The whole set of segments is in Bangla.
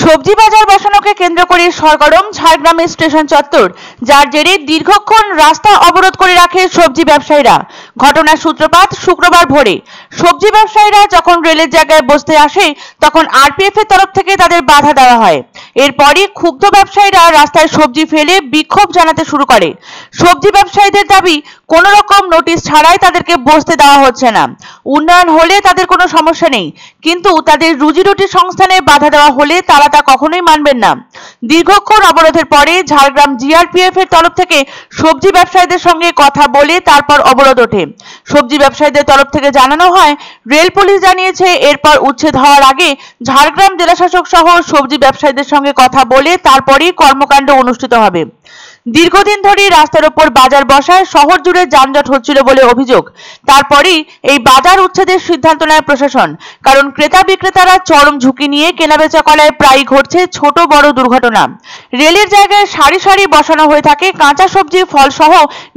সবজি বাজার বসানোকে কেন্দ্র করে সরগরম ঝাড়গ্রামের স্টেশন চত্বর, যার জেরে দীর্ঘক্ষণ রাস্তা অবরোধ করে রাখে সবজি ব্যবসায়ীরা। ঘটনার সূত্রপাত শুক্রবার ভোরে। সবজি ব্যবসায়ীরা যখন রেলের জায়গায় বসতে আসে তখন আরপিএফ এর তরফ থেকে তাদের বাধা দেওয়া হয়। এরপরই ক্ষুব্ধ ব্যবসায়ীরা রাস্তায় সবজি ফেলে বিক্ষোভ জানাতে শুরু করে। সবজি ব্যবসায়ীদের দাবি, কোনো রকম নোটিশ ছাড়াই তাদেরকে বসতে দেওয়া হচ্ছে না। উন্নয়ন হলে তাদের কোনো সমস্যা নেই, কিন্তু তাদের রুজি রুটি সংস্থানে বাধা দেওয়া হলে তারা তা কখনোই মানবেন না। দীর্ঘক্ষণ অবরোধের পরে ঝাড়গ্রাম জিআরপিএফ এর তরফ থেকে সবজি ব্যবসায়ীদের সঙ্গে কথা বলে তারপর অবরোধ ওঠে। সবজি ব্যবসায়ীদের তরফ থেকে জানানো হয়, রেল পুলিশ জানিয়েছে এরপর উচ্ছেদ হওয়ার আগে ঝাড়গ্রাম জেলাশাসক সহ সবজি ব্যবসায়ীদের সঙ্গে কথা বলে তারপরেই কর্মকাণ্ড অনুষ্ঠিত হবে। দীর্ঘদিন ধরে রাস্তার উপর বাজার বসায় শহর জুড়ে যানজট হচ্ছিল বলে অভিযোগ। তারপরেই এই বাজার উচ্ছেদের সিদ্ধান্ত নেয় প্রশাসন, কারণ ক্রেতা বিক্রেতারা চরম ঝুঁকি নিয়ে কেনাবেচা করায় প্রায়ই ঘটছে ছোট বড় দুর্ঘটনা। রেলের জায়গায় সারি সারি বসানো হয়ে থাকে কাঁচা সবজি, ফল সহ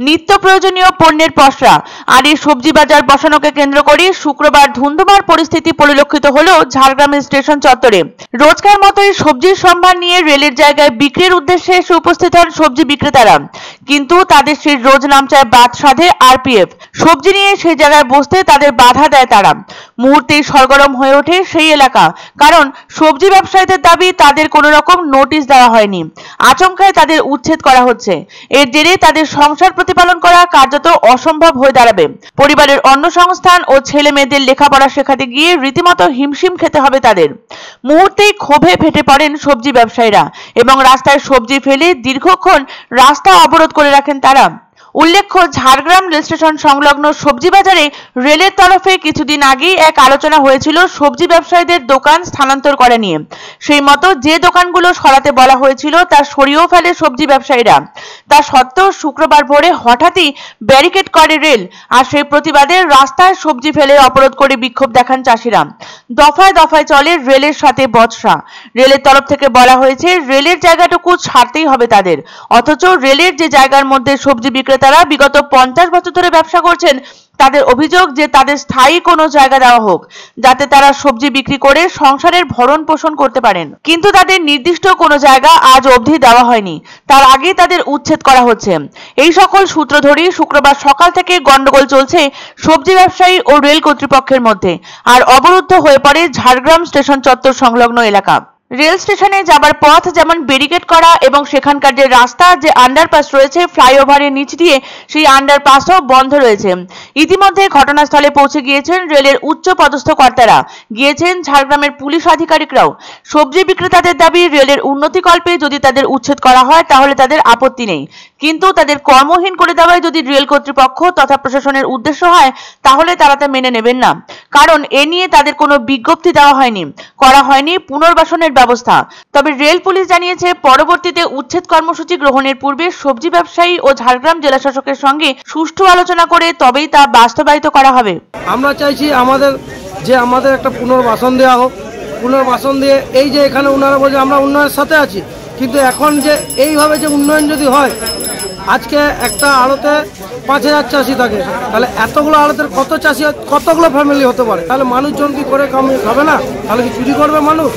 নিত্য প্রয়োজনীয় পণ্যের পসরা। আর এই সবজি বাজার বসানোকে কেন্দ্র করে শুক্রবার ধুন্ধুমার পরিস্থিতি পরিলক্ষিত হলো ঝাড়গ্রামের স্টেশন চত্বরে। রোজকার মতোই সবজির সম্ভার নিয়ে রেলের জায়গায় বিক্রির উদ্দেশ্যে এসে উপস্থিত হন সবজি বিক্রেতারা, কিন্তু তাদের সেই রোজ নামচায় বাদ সাধে আরপিএফ। সবজি নিয়ে সেই জায়গায় বসতে তাদের বাধা দেয় তারা। মুহূর্তেই সরগরম হয়ে ওঠে সেই এলাকা, কারণ সবজি ব্যবসায়ীদের দাবি তাদের কোনো রকম নোটিশ দেওয়া হয়নি। আচমকায় তাদের উচ্ছেদ করা হচ্ছে। এর জেরে তাদের সংসার প্রতিপালন করা কার্যত অসম্ভব হয়ে দাঁড়াবে। পরিবারের অন্ন সংস্থান ও ছেলে মেয়েদের লেখাপড়া শেখাতে গিয়ে রীতিমতো হিমশিম খেতে হবে তাদের। মুহূর্তেই ক্ষোভে ফেটে পড়েন সবজি ব্যবসায়ীরা এবং রাস্তায় সবজি ফেলে দীর্ঘক্ষণ রাস্তা অবরোধ করে রাখেন তারা। উল্লেখ্য, ঝাড়গ্রাম রেল স্টেশন সংলগ্ন সবজি বাজারে রেলের তরফে কিছুদিন আগেই এক আলোচনা হয়েছিল সবজি ব্যবসায়ীদের দোকান স্থানান্তর করা নিয়ে। সেই মতো যে দোকানগুলো সরাতে বলা হয়েছিল তা সরিয়েও ফেলে সবজি ব্যবসায়ীরা। তা সত্ত্বেও শুক্রবার ভোরে হঠাৎই ব্যারিকেড করে রেল, আর সেই প্রতিবাদে রাস্তায় সবজি ফেলে অবরোধ করে বিক্ষোভ দেখান চাষিরা। দফায় দফায় চলে রেলের সাথে বচসা। রেলের তরফ থেকে বলা হয়েছে রেলের জায়গাটুকু ছাড়তেই হবে তাদের, অথচ রেলের যে জায়গার মধ্যে সবজি বিক্রেতারা বিগত 50 বছর ধরে ব্যবসা করছেন, তাদের অভিযোগ যে তাদের স্থায়ী কোনো জায়গা দেওয়া হোক, যাতে তারা সবজি বিক্রি করে সংসারের ভরণ পোষণ করতে পারেন। কিন্তু তাদের নির্দিষ্ট কোনো জায়গা আজ অবধি দেওয়া হয়নি, তার আগেই তাদের উচ্ছেদ করা হচ্ছে। এই সকল সূত্র ধরেই শুক্রবার সকাল থেকে গন্ডগোল চলছে সবজি ব্যবসায়ী ও রেল কর্তৃপক্ষের মধ্যে, আর অবরুদ্ধ হয়ে পড়ে ঝাড়গ্রাম স্টেশন চত্বর সংলগ্ন এলাকা। রেল স্টেশনে যাবার পথ যেমন ব্যারিকেড করা এবং সেখানকার যে রাস্তা, যে আন্ডারপাস রয়েছে ফ্লাইওভারের নিচ দিয়ে, সেই আন্ডারপাসও বন্ধ রয়েছে। ইতিমধ্যে ঘটনাস্থলে পৌঁছে গিয়েছেন রেলের উচ্চ পদস্থ কর্তারা, গিয়েছেন ঝাড়গ্রামের পুলিশ আধিকারিকরাও। সবজি বিক্রেতাদের দাবি, রেলের উন্নতিকল্পে যদি তাদের উচ্ছেদ করা হয় তাহলে তাদের আপত্তি নেই, কিন্তু তাদের কর্মহীন করে দেওয়ায় যদি রেল কর্তৃপক্ষ তথা প্রশাসনের উদ্দেশ্য হয় তাহলে তারা তা মেনে নেবেন না, কারণ এ নিয়ে তাদের কোনো বিজ্ঞপ্তি দেওয়া হয়নি, করা হয়নি পুনর্বাসনের ব্যবস্থা। তবে রেল পুলিশ জানিয়েছে পরবর্তীতে উচ্ছেদ কর্মসূচি গ্রহণের পূর্বে সবজি ব্যবসায়ী ও ঝাড়গ্রাম জেলাশাসকের সঙ্গে সুষ্ঠু আলোচনা করে তবেই তা বাস্তবায়িত করা হবে। আমরা চাইছি আমাদের একটা পুনর্বাসন দেওয়া হোক। পুনর্বাসন দিয়ে এই যে এখানে ওনারা বলছে আমরা উন্নয়নের সাথে আছি, কিন্তু এখন যে এইভাবে যে উন্নয়ন যদি হয়, আজকে একটা আড়তে 5000 চাষি থাকে, তাহলে এতগুলো আড়তের কত চাষি, কতগুলো ফ্যামিলি হতে পারে, তাহলে মানুষজন কি করে খাবে না? তাহলে কি চুরি করবে মানুষ?